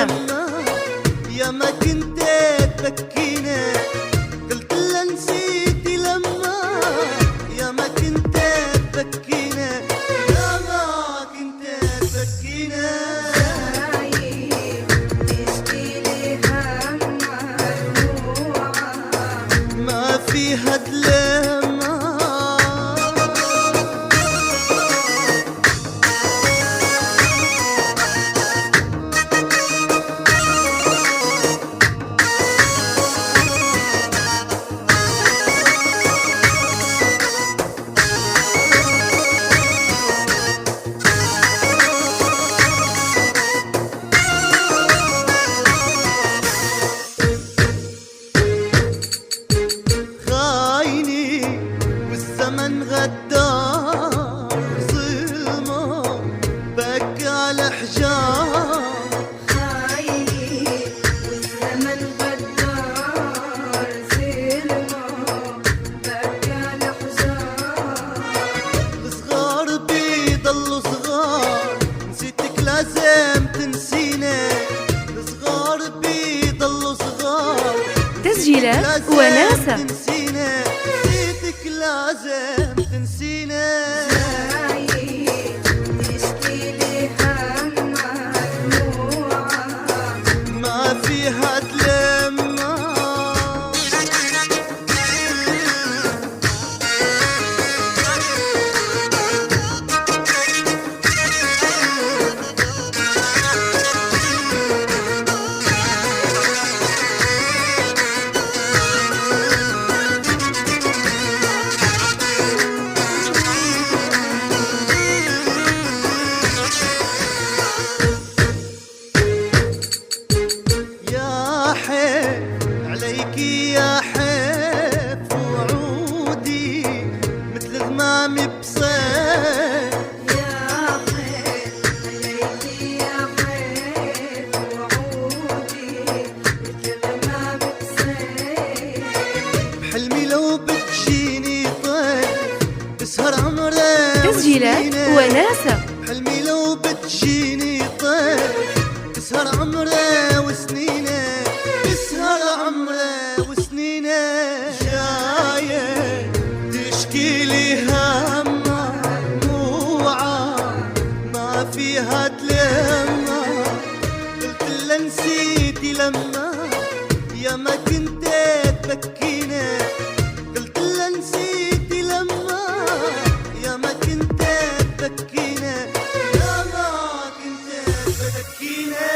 وناسة. يا ما كنت تبكينا قلت لها نسيتي لما يا ما كنت تبكينا يا ما كنت تبكينا ما فيها دلما والزمن غدار ظلمه بكى على حجار خايني والزمن غدار ظلمه بكى على حجار الصغار بيضلوا صغار نسيتك لازم تنسينا الصغار بيضلوا صغار تسجيلات وناسة. تنسينا لازم تنسينا تشكي لي همها دموعها ما فيها تلمع عليكي يا حب وعودي مثل غمامي بصيف يا حب عليكي يا حب وعودي مثل ما بتصير بحلمي لو بتجيني طيف تسهر عمري تسجيلات وناسة. بحلمي لو بتجيني طيف تسهر عمري وسنينه تسهر عمري وسنينه جايه تشكي لي همها دموعها ما فيها تلمع قلت لها نسيتي لما يا ما كنت تبكينا قلت لها نسيتي لما يا ما كنت تبكينا يا ما كنت تبكينا